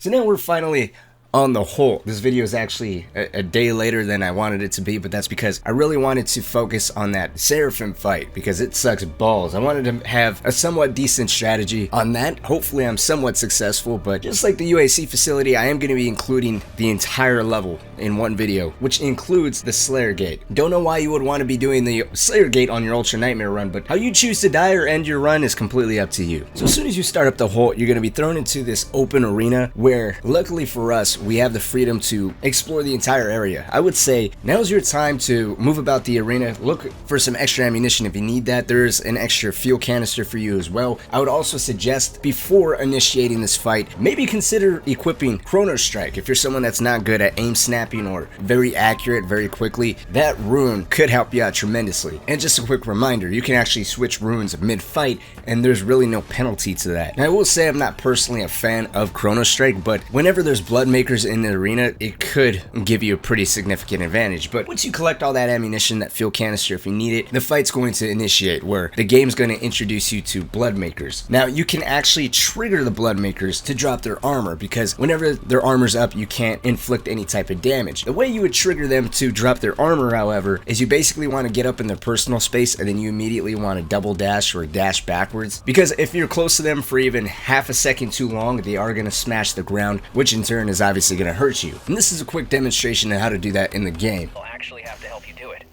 So now we're finally on the Holt. This video is actually a day later than I wanted it to be, but that's because I really wanted to focus on that seraphim fight because it sucks balls. I wanted to have a somewhat decent strategy on that. Hopefully I'm somewhat successful, but just like the UAC facility, I am going to be including the entire level in one video, which includes the Slayer Gate. Don't know why you would want to be doing the Slayer Gate on your UltraNightmare run, but how you choose to die or end your run is completely up to you. So as soon as you start up the Holt, you're going to be thrown into this open arena where, luckily for us, we have the freedom to explore the entire area. I would say now's your time to move about the arena. Look for some extra ammunition if you need that. There's an extra fuel canister for you as well. I would also suggest before initiating this fight, maybe consider equipping Chrono Strike. If you're someone that's not good at aim snapping or very accurate very quickly, that rune could help you out tremendously. And just a quick reminder, you can actually switch runes mid-fight and there's really no penalty to that. Now I will say I'm not personally a fan of Chrono Strike, but whenever there's blood makers in the arena, it could give you a pretty significant advantage. But once you collect all that ammunition, that fuel canister if you need it, the fight's going to initiate where the game's going to introduce you to blood makers. Now you can actually trigger the blood makers to drop their armor because whenever their armor's up you can't inflict any type of damage. The way you would trigger them to drop their armor, however, is you basically want to get up in their personal space and then you immediately want to double dash or dash backwards, because if you're close to them for even half a second too long, they are going to smash the ground, which in turn is obviously going to hurt you. And this is a quick demonstration of how to do that in the game. I'll actually have to help you do it.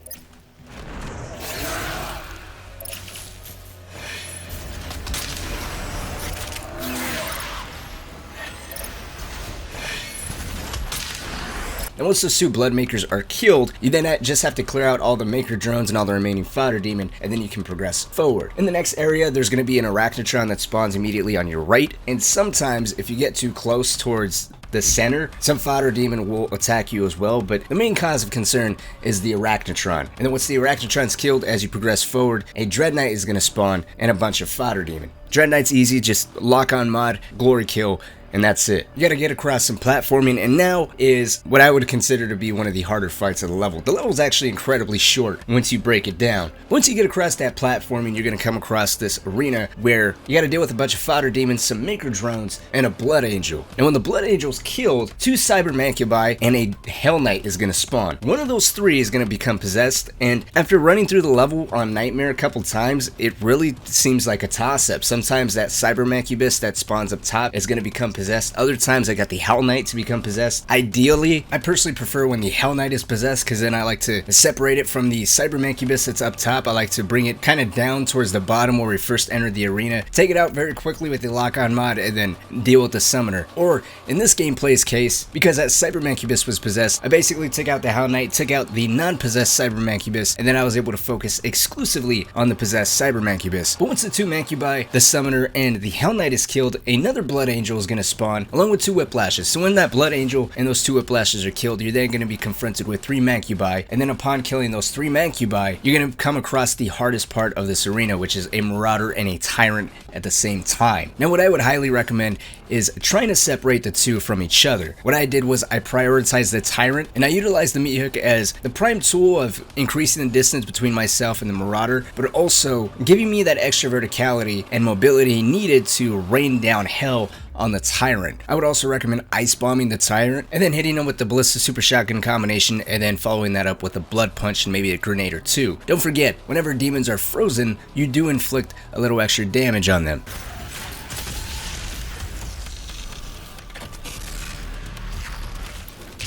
And once those two blood makers are killed, you then just have to clear out all the maker drones and all the remaining fodder demon, and then you can progress forward. In the next area, there's going to be an arachnotron that spawns immediately on your right, and sometimes if you get too close towards the center, some fodder demon will attack you as well, but the main cause of concern is the arachnotron. And then once the arachnotron's killed, as you progress forward, a dread knight is going to spawn and a bunch of fodder demon. Dread knight's easy, just lock on mod, glory kill, and that's it. You gotta get across some platforming, and now is what I would consider to be one of the harder fights of the level. The level is actually incredibly short once you break it down. Once you get across that platforming, you're gonna come across this arena where you gotta deal with a bunch of fodder demons, some maker drones, and a blood angel. And when the blood angel's killed, two cyber mancubi and a hell knight is gonna spawn. One of those three is gonna become possessed, and after running through the level on Nightmare a couple times, it really seems like a toss-up. Sometimes that cyber mancubus that spawns up top is gonna become possessed. Other times I got the Hell Knight to become possessed. Ideally, I personally prefer when the Hell Knight is possessed because then I like to separate it from the Cyber Mancubus that's up top. I like to bring it kind of down towards the bottom where we first entered the arena, take it out very quickly with the lock-on mod, and then deal with the summoner. Or in this gameplay's case, because that Cyber Mancubus was possessed, I basically took out the Hell Knight, took out the non-possessed Cyber Mancubus, and then I was able to focus exclusively on the possessed Cyber Mancubus. But once the two Mancubi, the summoner, and the Hell Knight is killed, another Blood Angel is going to spawn, along with two Whiplashes. So when that Blood Angel and those two Whiplashes are killed, you're then going to be confronted with three Mancubi, and then upon killing those three Mancubi, you're going to come across the hardest part of this arena, which is a Marauder and a Tyrant at the same time. Now what I would highly recommend is trying to separate the two from each other. What I did was I prioritized the Tyrant, and I utilized the meat hook as the prime tool of increasing the distance between myself and the Marauder, but also giving me that extra verticality and mobility needed to rain down hell on the Tyrant. I would also recommend ice bombing the Tyrant and then hitting him with the Ballista Super Shotgun combination and then following that up with a Blood Punch and maybe a grenade or two. Don't forget, whenever demons are frozen, you do inflict a little extra damage on them.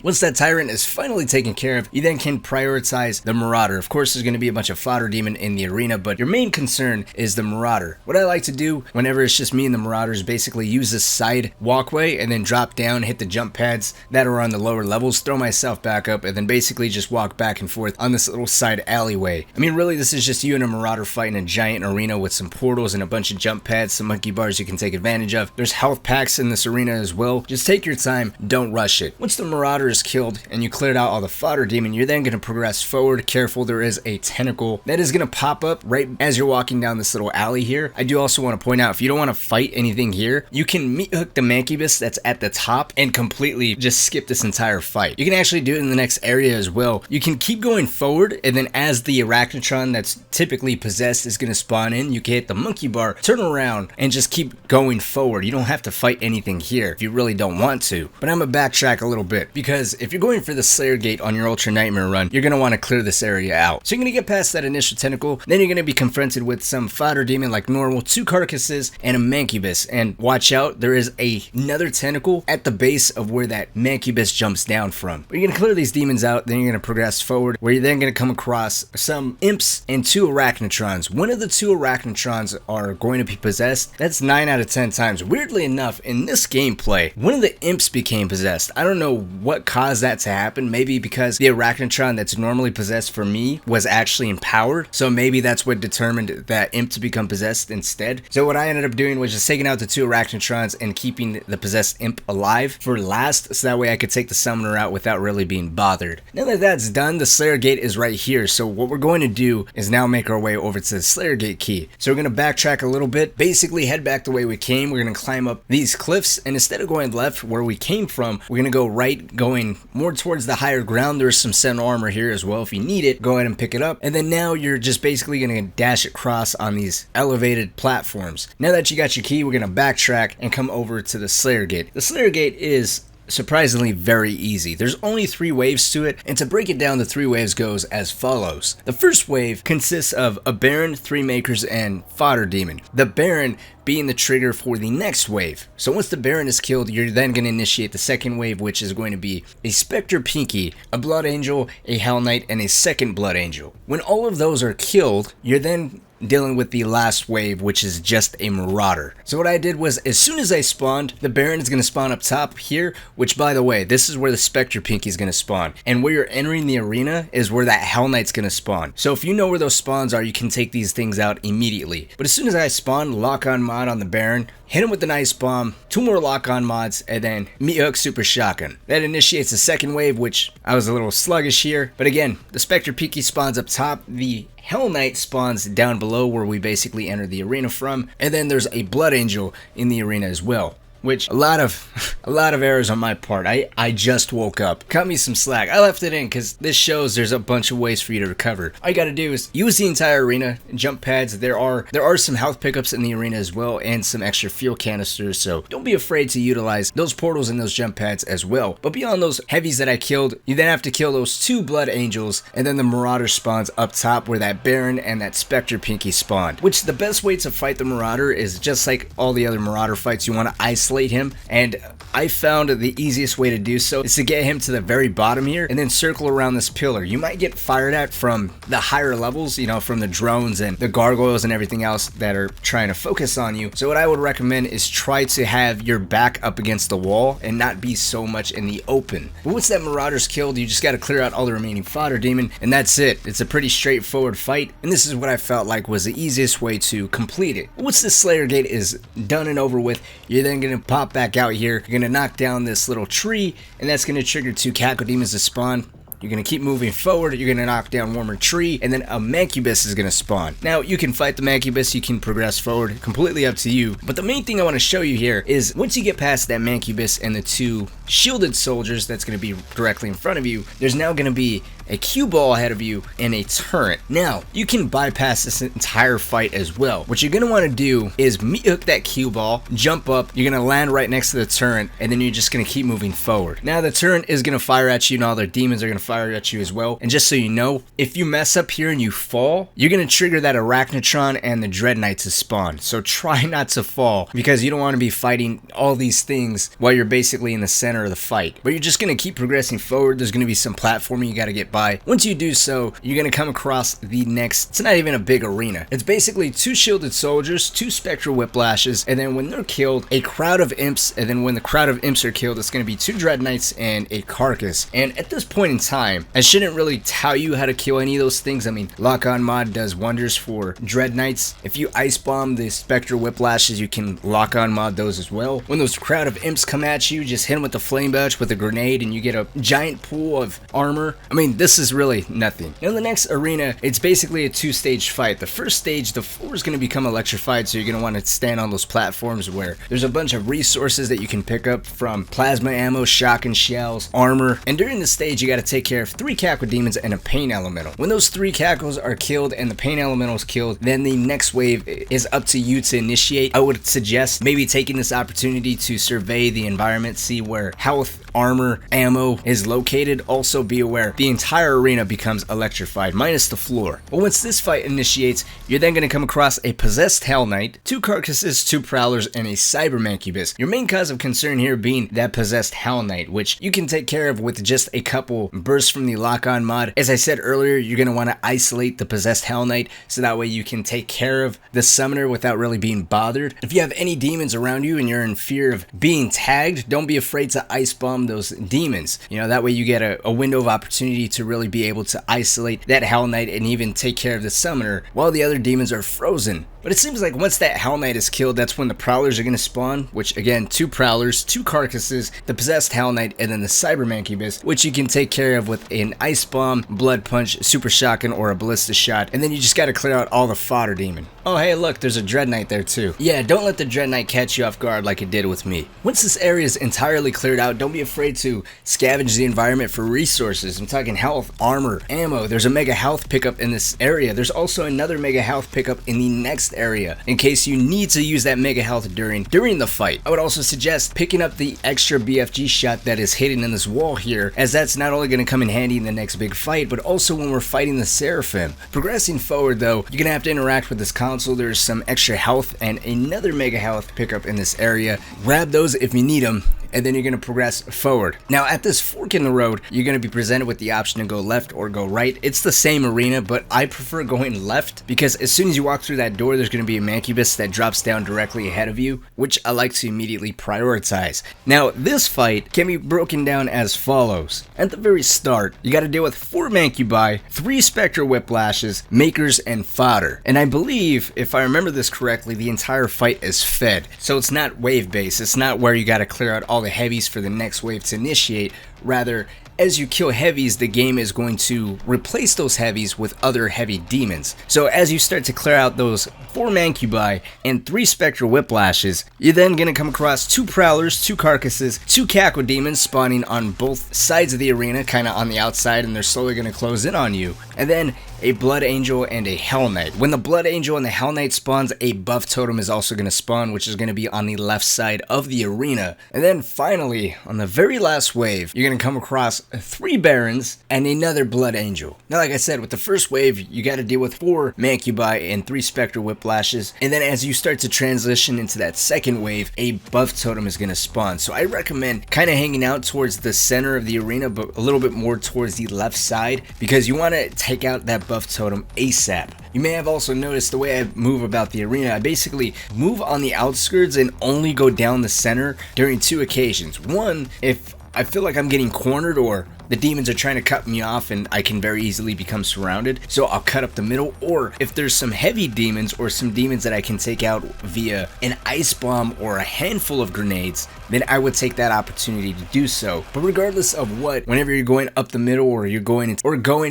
Once that Tyrant is finally taken care of, you then can prioritize the Marauder. Of course, there's going to be a bunch of fodder demon in the arena, but your main concern is the Marauder. What I like to do whenever it's just me and the Marauder is basically use this side walkway and then drop down, hit the jump pads that are on the lower levels, throw myself back up, and then basically just walk back and forth on this little side alleyway. I mean, really, this is just you and a Marauder fighting a giant arena with some portals and a bunch of jump pads, some monkey bars you can take advantage of. There's health packs in this arena as well. Just take your time, don't rush it. Once the Marauder is killed and you cleared out all the fodder demon, you're then going to progress forward. Careful, there is a tentacle that is going to pop up right as you're walking down this little alley here. I do also want to point out, if you don't want to fight anything here, you can meat hook the mancubus that's at the top and completely just skip this entire fight. You can actually do it in the next area as well. You can keep going forward, and then as the arachnotron that's typically possessed is going to spawn in, you can hit the monkey bar, turn around, and just keep going forward. You don't have to fight anything here if you really don't want to. But I'm going to backtrack a little bit, because if you're going for the Slayer Gate on your Ultra Nightmare run, you're going to want to clear this area out. So you're going to get past that initial tentacle, then you're going to be confronted with some fodder demon like normal, 2 carcasses, and a mancubus. And watch out, there is another tentacle at the base of where that mancubus jumps down from. But you're going to clear these demons out, then you're going to progress forward, where you're then going to come across some imps and 2 arachnotrons. One of the 2 arachnotrons are going to be possessed. That's 9 out of 10 times. Weirdly enough, in this gameplay, one of the imps became possessed. I don't know what caused that to happen. Maybe because the arachnotron that's normally possessed for me was actually empowered, so maybe that's what determined that imp to become possessed instead. So what I ended up doing was just taking out the 2 arachnotrons and keeping the possessed imp alive for last, so that way I could take the summoner out without really being bothered. Now that that's done, the Slayer Gate is right here, so what we're going to do is now make our way over to the Slayer Gate key. So we're going to backtrack a little bit, basically head back the way we came. We're going to climb up these cliffs, and instead of going left where we came from, we're going to go right, going more towards the higher ground. There's some sentinel armor here as well. If you need it, go ahead and pick it up, and then now you're just basically going to dash across on these elevated platforms. Now that you got your key, we're going to backtrack and come over to the Slayer Gate. The Slayer Gate is surprisingly very easy. There's only 3 waves to it, and to break it down, the 3 waves goes as follows. The first wave consists of a Baron, 3 Makers, and Fodder Demon. The Baron being the trigger for the next wave. So once the Baron is killed, you're then going to initiate the second wave, which is going to be a Spectre Pinky, a Blood Angel, a Hell Knight, and a second Blood Angel. When all of those are killed, you're then dealing with the last wave, which is just a Marauder. So what I did was, as soon as I spawned, the Baron is going to spawn up top here, which, by the way, this is where the Spectre Pinky is going to spawn. And where you're entering the arena is where that Hell Knight's going to spawn. So if you know where those spawns are, you can take these things out immediately. But as soon as I spawned, lock on mod on the Baron, hit him with the Nice Bomb, 2 more lock on mods, and then meat hook Super Shotgun. That initiates the second wave, which I was a little sluggish here. But again, the Spectre Pinky spawns up top, the Hell Knight spawns down below where we basically enter the arena from, and then there's a Blood Angel in the arena as well. Which, a lot of errors on my part. I just woke up. Cut me some slack. I left it in because this shows there's a bunch of ways for you to recover. All you gotta do is use the entire arena, jump pads. There are some health pickups in the arena as well, and some extra fuel canisters, so don't be afraid to utilize those portals and those jump pads as well. But beyond those heavies that I killed, you then have to kill those 2 Blood Angels, and then the Marauder spawns up top where that Baron and that Spectre Pinky spawned. Which, the best way to fight the Marauder is just like all the other Marauder fights, you want to isolate him, and I found the easiest way to do so is to get him to the very bottom here and then circle around this pillar. You might get fired at from the higher levels, you know, from the drones and the gargoyles and everything else that are trying to focus on you. So what I would recommend is try to have your back up against the wall and not be so much in the open. But once that Marauder's killed, you just got to clear out all the remaining fodder demon, and that's it. It's a pretty straightforward fight, and this is what I felt like was the easiest way to complete it. Once the Slayer Gate is done and over with, you're then going to pop back out here. You're going to knock down this little tree, and that's going to trigger 2 Cackle Demons to spawn. You're going to keep moving forward, you're going to knock down Warmer Tree, and then a Mancubus is going to spawn. Now, you can fight the Mancubus, you can progress forward, completely up to you. But the main thing I want to show you here is once you get past that Mancubus and the 2 shielded soldiers that's going to be directly in front of you, there's now going to be a cue ball ahead of you and a turret. Now, you can bypass this entire fight as well. What you're going to want to do is meat hook that cue ball, jump up, you're going to land right next to the turret, and then you're just going to keep moving forward. Now, the turret is going to fire at you, and all their demons are going to fire at you as well. And just so you know, if you mess up here and you fall, you're going to trigger that Arachnotron and the Dread Knight to spawn. So try not to fall, because you don't want to be fighting all these things while you're basically in the center of the fight. But you're just going to keep progressing forward. There's going to be some platforming you got to get by. Once you do so, you're going to come across the next, it's not even a big arena. It's basically 2 shielded soldiers, 2 spectral whiplashes, and then when they're killed, a crowd of imps, and then when the crowd of imps are killed, it's going to be 2 dread knights and a carcass. And at this point in time, I shouldn't really tell you how to kill any of those things. I mean, lock-on mod does wonders for dread knights. If you ice bomb the spectral whiplashes, you can lock-on mod those as well. When those crowd of imps come at you, just hit them with the flame belch with a grenade and you get a giant pool of armor. I mean, this is really nothing. In the next arena, it's basically a 2-stage fight. The first stage, the floor is going to become electrified, so you're going to want to stand on those platforms where there's a bunch of resources that you can pick up from plasma ammo, shotgun shells, armor. And during the stage, you got to take care of 3 cackle demons and a pain elemental. When those 3 cackles are killed and the pain elemental is killed, then the next wave is up to you to initiate. I would suggest maybe taking this opportunity to survey the environment, see where health, armor, ammo is located. Also be aware the entire arena becomes electrified minus the floor. But once this fight initiates, you're then going to come across a possessed Hell Knight, 2 carcasses, 2 prowlers, and a cyber mancubus. Your main cause of concern here being that possessed Hell Knight, which you can take care of with just a couple bursts from the lock-on mod. As I said earlier, you're going to want to isolate the possessed Hell Knight so that way you can take care of the summoner without really being bothered. If you have any demons around you and you're in fear of being tagged, don't be afraid to ice bomb those demons. You know, that way you get a window of opportunity to really be able to isolate that Hell Knight and even take care of the summoner while the other demons are frozen. But it seems like once that Hell Knight is killed, that's when the prowlers are going to spawn, which again, 2 prowlers, 2 carcasses, the possessed Hell Knight, and then the cyber mancubus, which you can take care of with an ice bomb, blood punch, super shotgun, or a ballista shot. And then you just got to clear out all the fodder demon. Oh hey, look, there's a dread knight there too. Yeah, don't let the dread knight catch you off guard like it did with me. Once this area is entirely cleared out, don't be afraid to scavenge the environment for resources. I'm talking health, armor, ammo. There's a mega health pickup in this area. There's also another mega health pickup in the next area in case you need to use that mega health during the fight. I would also suggest picking up the extra BFG shot that is hidden in this wall here, as that's not only going to come in handy in the next big fight, but also when we're fighting the seraphim. Progressing forward though, you're going to have to interact with this console. There's some extra health and another mega health pickup in this area. Grab those if you need them, and then you're going to progress forward. Now at this fork in the road, you're going to be presented with the option to go left or go right. It's the same arena, but I prefer going left because as soon as you walk through that door, there's going to be a mancubus that drops down directly ahead of you, which I like to immediately prioritize. Now this fight can be broken down as follows. At the very start, you got to deal with 4 mancubi, 3 spectral whiplashes, makers, and fodder. And I believe, if I remember this correctly, the entire fight is fed. So it's not wave based. It's not where you got to clear out all the heavies for the next wave to initiate. Rather, as you kill heavies, the game is going to replace those heavies with other heavy demons. So as you start to clear out those 4 mancubi and 3 spectral whiplashes, you're then going to come across 2 prowlers, 2 carcasses, 2 cackle demons spawning on both sides of the arena, kind of on the outside, and they're slowly going to close in on you. And then a blood angel and a hell knight. When the blood angel and the hell knight spawns, a buff totem is also going to spawn, which is going to be on the left side of the arena. And then finally, on the very last wave, you're going to come across 3 barons and another blood angel. Now like I said, with the first wave, you got to deal with 4 mancubi and 3 spectral whiplashes. And then as you start to transition into that second wave, a buff totem is going to spawn. So I recommend kind of hanging out towards the center of the arena, but a little bit more towards the left side, because you want to take out that buff totem ASAP. You may have also noticed the way I move about the arena. I basically move on the outskirts and only go down the center during 2 occasions. One, if I feel like I'm getting cornered or the demons are trying to cut me off and I can very easily become surrounded, so I'll cut up the middle. Or if there's some heavy demons or some demons that I can take out via an ice bomb or a handful of grenades, then I would take that opportunity to do so. But regardless of what, whenever you're going up the middle or you're going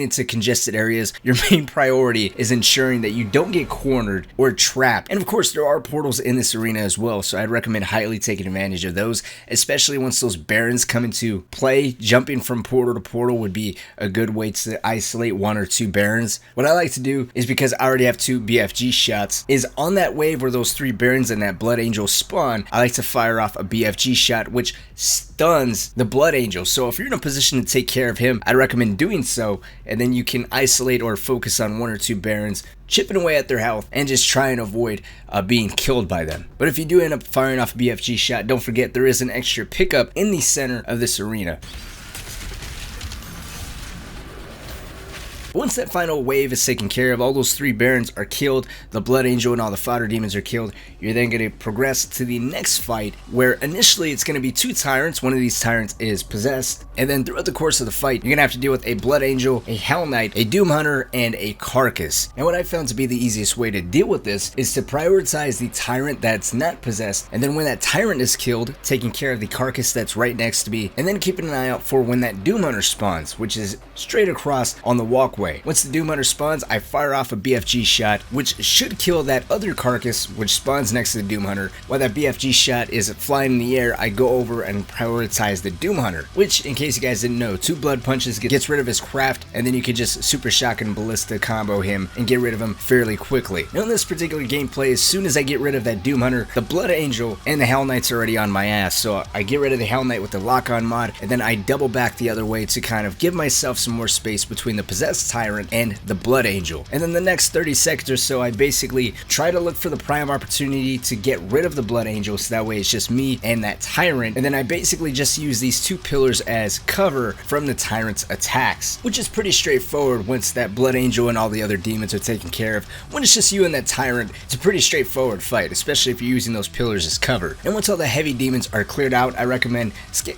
into congested areas, your main priority is ensuring that you don't get cornered or trapped. And of course, there are portals in this arena as well, so I'd recommend highly taking advantage of those, especially once those barons come into play. Jumping from portal to portal would be a good way to isolate 1 or 2 barons. What I like to do is, because I already have 2 BFG shots, is on that wave where those 3 barons and that blood angel spawn, I like to fire off a BFG shot which stuns the blood angel. So if you're in a position to take care of him, I'd recommend doing so, and then you can isolate or focus on 1 or 2 barons, chipping away at their health and just try and avoid being killed by them. But if you do end up firing off a BFG shot, don't forget there is an extra pickup in the center of this arena. But once that final wave is taken care of, all those 3 barons are killed, the Blood Angel and all the fodder demons are killed, you're then going to progress to the next fight, where initially it's going to be 2 tyrants. One of these tyrants is possessed, and then throughout the course of the fight, you're going to have to deal with a Blood Angel, a Hell Knight, a Doom Hunter, and a Carcass. And what I found to be the easiest way to deal with this is to prioritize the tyrant that's not possessed, and then when that tyrant is killed, taking care of the Carcass that's right next to me, and then keeping an eye out for when that Doom Hunter spawns, which is straight across on the walkway. Once the Doom Hunter spawns, I fire off a BFG shot, which should kill that other Carcass, which spawns next to the Doom Hunter. While that BFG shot is flying in the air, I go over and prioritize the Doom Hunter, which, in case you guys didn't know, 2 blood punches gets rid of his craft, and then you can just super shotgun ballista combo him and get rid of him fairly quickly. Now in this particular gameplay, as soon as I get rid of that Doom Hunter, the Blood Angel and the Hell Knight's already on my ass, so I get rid of the Hell Knight with the lock-on mod, and then I double back the other way to kind of give myself some more space between the possessed tyrant and the Blood Angel. And then the next 30 seconds or so, I basically try to look for the prime opportunity to get rid of the Blood Angel, so that way it's just me and that tyrant, and then I basically just use these 2 pillars as cover from the tyrant's attacks, which is pretty straightforward once that Blood Angel and all the other demons are taken care of. When it's just you and that tyrant, it's a pretty straightforward fight, especially if you're using those pillars as cover. And once all the heavy demons are cleared out, I recommend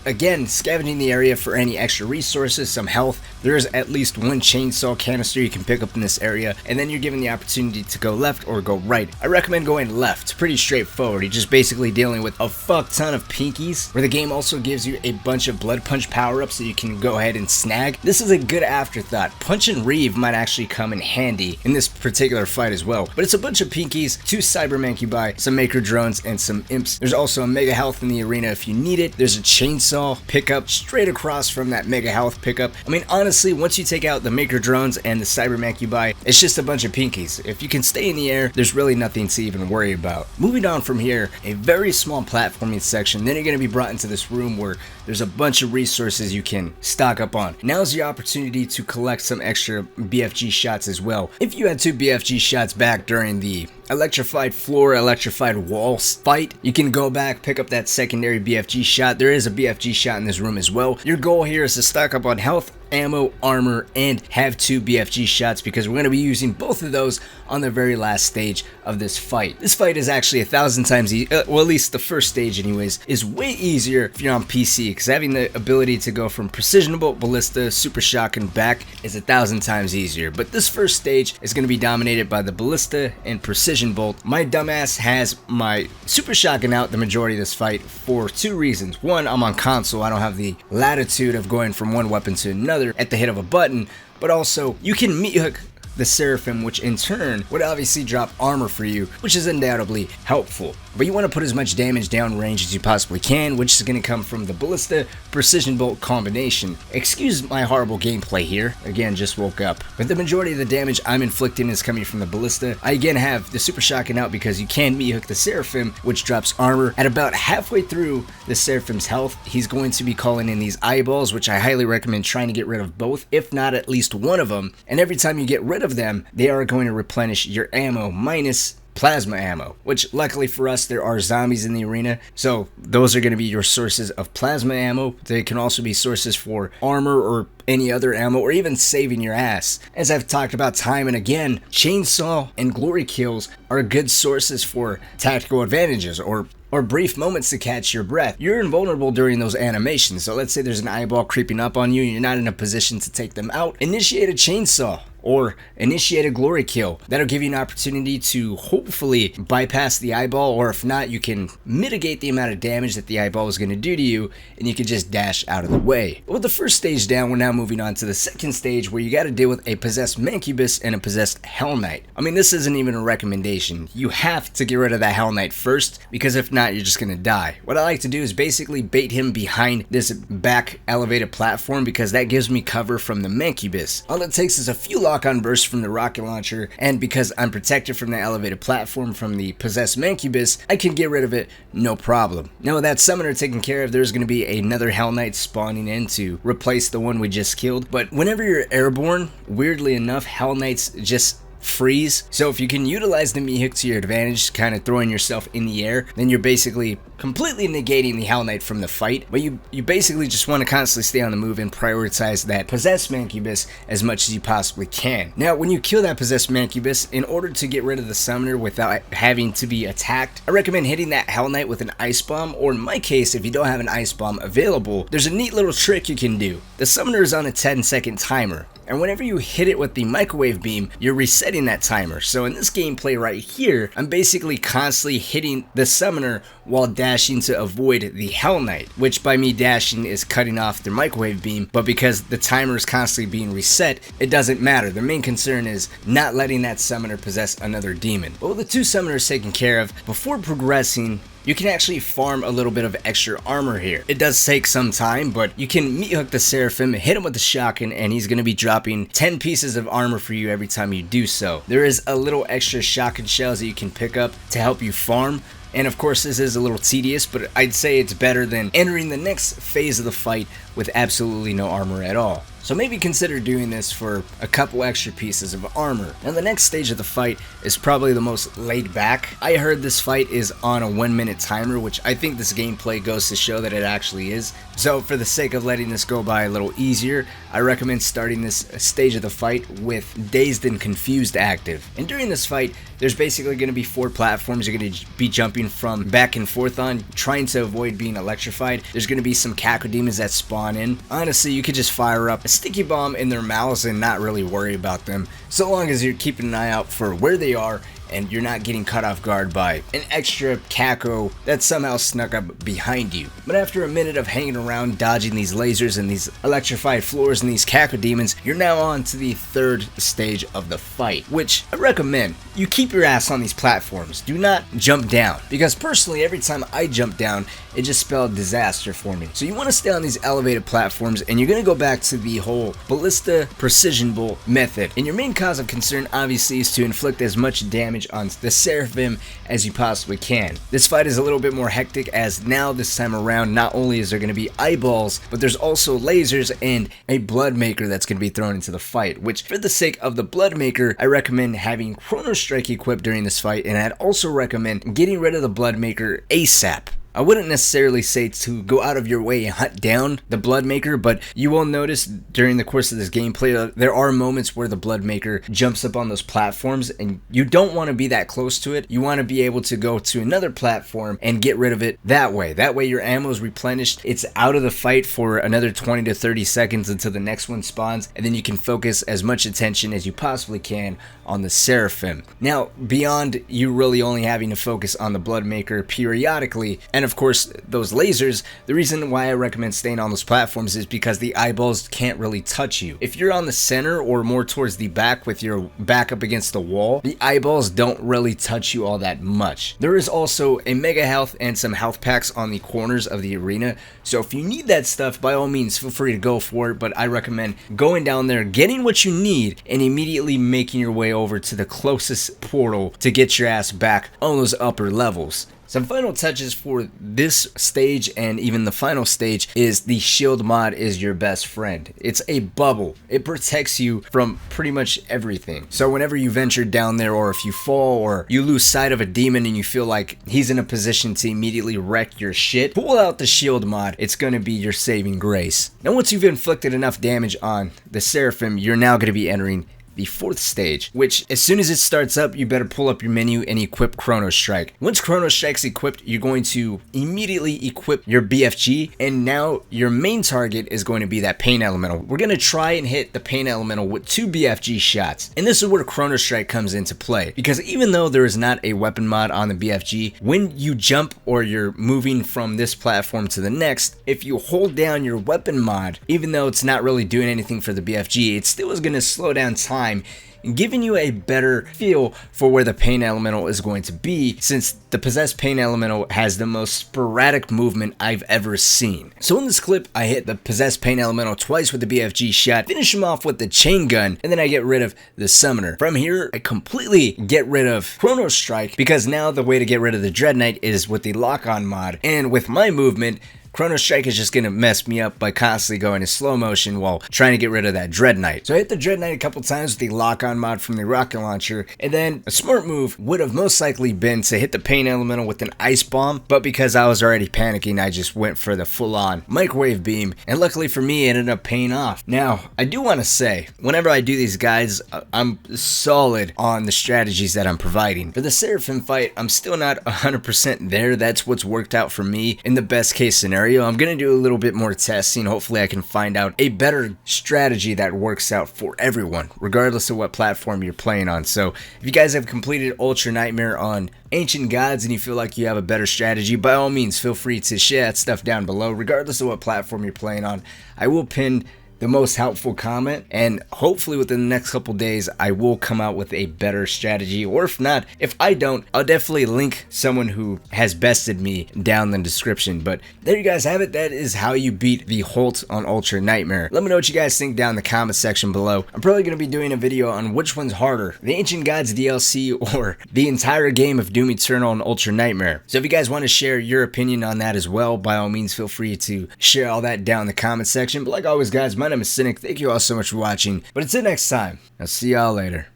again scavenging the area for any extra resources, some health. There's at least 1 chainsaw canister you can pick up in this area, and then you're given the opportunity to go left or go right. I recommend going left. It's pretty straightforward. You're just basically dealing with a fuck ton of pinkies, where the game also gives you a bunch of blood punch power-ups that you can go ahead and snag. This is a good afterthought. Punch and Reeve might actually come in handy in this particular fight as well, but it's a bunch of pinkies, 2 cyber mancubi, some maker drones, and some imps. There's also a mega health in the arena if you need it. There's a chainsaw pickup straight across from that mega health pickup. I mean, honestly, once you take out the maker drones and the cyber mancubi, it's just a bunch of pinkies. If you can stay in the air, there's really nothing to even worry about. Moving on from here, a very small platforming section, then you're going to be brought into this room where there's a bunch of resources you can stock up on. Now's the opportunity to collect some extra BFG shots as well. If you had 2 BFG shots back during the electrified floor, electrified walls fight, you can go back, pick up that secondary BFG shot. There is a BFG shot in this room as well. Your goal here is to stock up on health, ammo, armor, and have 2 BFG shots, because we're going to be using both of those on the very last stage of this fight. This fight is actually 1,000 times easier, well, at least the first stage anyways, is way easier if you're on PC, because having the ability to go from precision bolt, ballista, super shotgun back is 1,000 times easier. But this first stage is going to be dominated by the ballista and precision bolt. My dumbass has my super shotgun out the majority of this fight for 2 reasons. One, I'm on console, I don't have the latitude of going from one weapon to another at the hit of a button, but also you can meat hook the seraphim, which in turn would obviously drop armor for you, which is undoubtedly helpful. But you want to put as much damage downrange as you possibly can, which is going to come from the ballista precision bolt combination. Excuse my horrible gameplay here, again just woke up, but the majority of the damage I'm inflicting is coming from the ballista. I again have the super shotgun out because you can meat hook the seraphim, which drops armor. At about halfway through the seraphim's health, he's going to be calling in these eyeballs, which I highly recommend trying to get rid of both, if not at least one of them. And every time you get rid of them, they are going to replenish your ammo minus plasma ammo, which luckily for us there are zombies in the arena, so those are going to be your sources of plasma ammo. They can also be sources for armor or any other ammo, or even saving your ass. As I've talked about time and again, chainsaw and glory kills are good sources for tactical advantages or brief moments to catch your breath. You're invulnerable during those animations, so let's say there's an eyeball creeping up on you and you're not in a position to take them out. Initiate a chainsaw or initiate a glory kill. That'll give you an opportunity to hopefully bypass the eyeball, or if not, you can mitigate the amount of damage that the eyeball is going to do to you, and you can just dash out of the way. But with the first stage down, we're now moving on to the second stage, where you got to deal with a possessed Mancubus and a possessed Hell Knight. I mean, this isn't even a recommendation. You have to get rid of that Hell Knight first, because if not, you're just going to die. What I like to do is basically bait him behind this back elevated platform, because that gives me cover from the Mancubus. All it takes is a few lock-on bursts from the rocket launcher, and because I'm protected from the elevated platform from the possessed Mancubus, I can get rid of it no problem. Now with that summoner taken care of, there's going to be another Hell Knight spawning in to replace the one we just killed. But whenever you're airborne, weirdly enough, Hell Knights just freeze. So if you can utilize the meat hook to your advantage, kind of throwing yourself in the air, then you're basically completely negating the Hell Knight from the fight, but you basically just want to constantly stay on the move and prioritize that possessed Mancubus as much as you possibly can. Now, when you kill that possessed Mancubus, in order to get rid of the summoner without having to be attacked, I recommend hitting that Hell Knight with an Ice Bomb, or in my case, if you don't have an Ice Bomb available, there's a neat little trick you can do. The summoner is on a 10-second timer, and whenever you hit it with the microwave beam, you're resetting that timer. So in this gameplay right here, I'm basically constantly hitting the summoner while dashing to avoid the Hell Knight, which by me dashing is cutting off the microwave beam, but because the timer is constantly being reset, it doesn't matter. The main concern is not letting that summoner possess another demon. But with the two summoners taken care of, before progressing, you can actually farm a little bit of extra armor here. It does take some time, but you can meat hook the Seraphim, hit him with the shotgun, and he's going to be dropping 10 pieces of armor for you every time you do so. There is a little extra shotgun shells that you can pick up to help you farm. And of course this is a little tedious, but I'd say it's better than entering the next phase of the fight with absolutely no armor at all. So maybe consider doing this for a couple extra pieces of armor. Now the next stage of the fight is probably the most laid back. I heard this fight is on a 1-minute timer, which I think this gameplay goes to show that it actually is. So for the sake of letting this go by a little easier, I recommend starting this stage of the fight with Dazed and Confused active. And during this fight, there's basically going to be 4 platforms you're going to be jumping from back and forth on, trying to avoid being electrified. There's going to be some cacodemons that spawn in. Honestly, you could just fire up a sticky bomb in their mouths and not really worry about them, so long as you're keeping an eye out for where they are and you're not getting caught off guard by an extra caco that somehow snuck up behind you. But after a minute of hanging around, dodging these lasers and these electrified floors and these cacodemons, you're now on to the 3rd stage of the fight, which I recommend you keep your ass on these platforms. Do not jump down, because personally every time I jump down, it just spelled disaster for me. So you want to stay on these elevated platforms, and you're going to go back to the whole ballista precision bolt method. And your main cause of concern obviously is to inflict as much damage on the Seraphim as you possibly can. This fight is a little bit more hectic, as now this time around not only is there going to be eyeballs, but there's also lasers and a blood maker that's going to be thrown into the fight, which for the sake of the blood maker, I recommend having Chrono Strike equipped during this fight, and I'd also recommend getting rid of the blood maker ASAP. I wouldn't necessarily say to go out of your way and hunt down the blood maker, but you will notice during the course of this gameplay there are moments where the blood maker jumps up on those platforms, and you don't want to be that close to it. You want to be able to go to another platform and get rid of it that way. That way your ammo is replenished, it's out of the fight for another 20 to 30 seconds until the next one spawns, and then you can focus as much attention as you possibly can on the Seraphim. Now, beyond you really only having to focus on the blood maker periodically, and of course those lasers, the reason why I recommend staying on those platforms is because the eyeballs can't really touch you. If you're on the center or more towards the back with your back up against the wall, the eyeballs don't really touch you all that much. There is also a mega health and some health packs on the corners of the arena, so if you need that stuff, by all means feel free to go for it, but I recommend going down there, getting what you need, and immediately making your way over to the closest portal to get your ass back on those upper levels. Some final touches for this stage and even the final stage is the shield mod is your best friend. It's a bubble. It protects you from pretty much everything. So whenever you venture down there, or if you fall or you lose sight of a demon and you feel like he's in a position to immediately wreck your shit, pull out the shield mod. It's going to be your saving grace. Now once you've inflicted enough damage on the Seraphim, you're now going to be entering the 4th stage, which as soon as it starts up, you better pull up your menu and equip Chrono Strike. Once Chrono Strike's equipped, you're going to immediately equip your BFG, and now your main target is going to be that Pain Elemental. We're going to try and hit the Pain Elemental with 2 BFG shots, and this is where Chrono Strike comes into play, because even though there is not a weapon mod on the BFG, when you jump or you're moving from this platform to the next, if you hold down your weapon mod, even though it's not really doing anything for the BFG, it still is going to slow down time, giving you a better feel for where the Pain Elemental is going to be, since the possessed Pain Elemental has the most sporadic movement I've ever seen. So in this clip, I hit the possessed Pain Elemental twice with the BFG shot, finish him off with the chain gun, and then I get rid of the summoner. From here, I completely get rid of Chrono Strike, because now the way to get rid of the Dread Knight is with the lock-on mod, and with my movement, Chrono Strike is just gonna mess me up by constantly going in slow motion while trying to get rid of that Dread Knight. So I hit the Dread Knight a couple times with the lock-on mod from the rocket launcher, and then a smart move would have most likely been to hit the Pain Elemental with an Ice Bomb, but because I was already panicking, I just went for the full-on Microwave Beam, and luckily for me, it ended up paying off. Now, I do want to say, whenever I do these guides, I'm solid on the strategies that I'm providing. For the Seraphim fight, I'm still not 100% there. That's what's worked out for me in the best case scenario. I'm going to do a little bit more testing. Hopefully I can find out a better strategy that works out for everyone, regardless of what platform you're playing on. So if you guys have completed UltraNightmare on Ancient Gods and you feel like you have a better strategy, by all means feel free to share that stuff down below, regardless of what platform you're playing on. I will pin the most helpful comment, and hopefully within the next couple days I will come out with a better strategy, or if not, if I don't, I'll definitely link someone who has bested me down in the description. But there you guys have it. That is how you beat the Holt on UltraNightmare. Let me know what you guys think down in the comment section below. I'm probably going to be doing a video on which one's harder, the Ancient Gods DLC or the entire game of Doom Eternal and UltraNightmare. So if you guys want to share your opinion on that as well, by all means feel free to share all that down in the comment section. But like always guys, my name is Cynic. Thank you all so much for watching. But until next time, I'll see y'all later.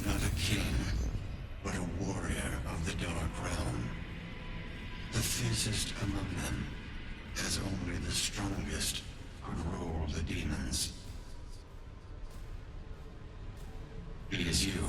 Not a king, but a warrior of the Dark Realm. The fiercest among them, as only the strongest could rule the demons. It is you.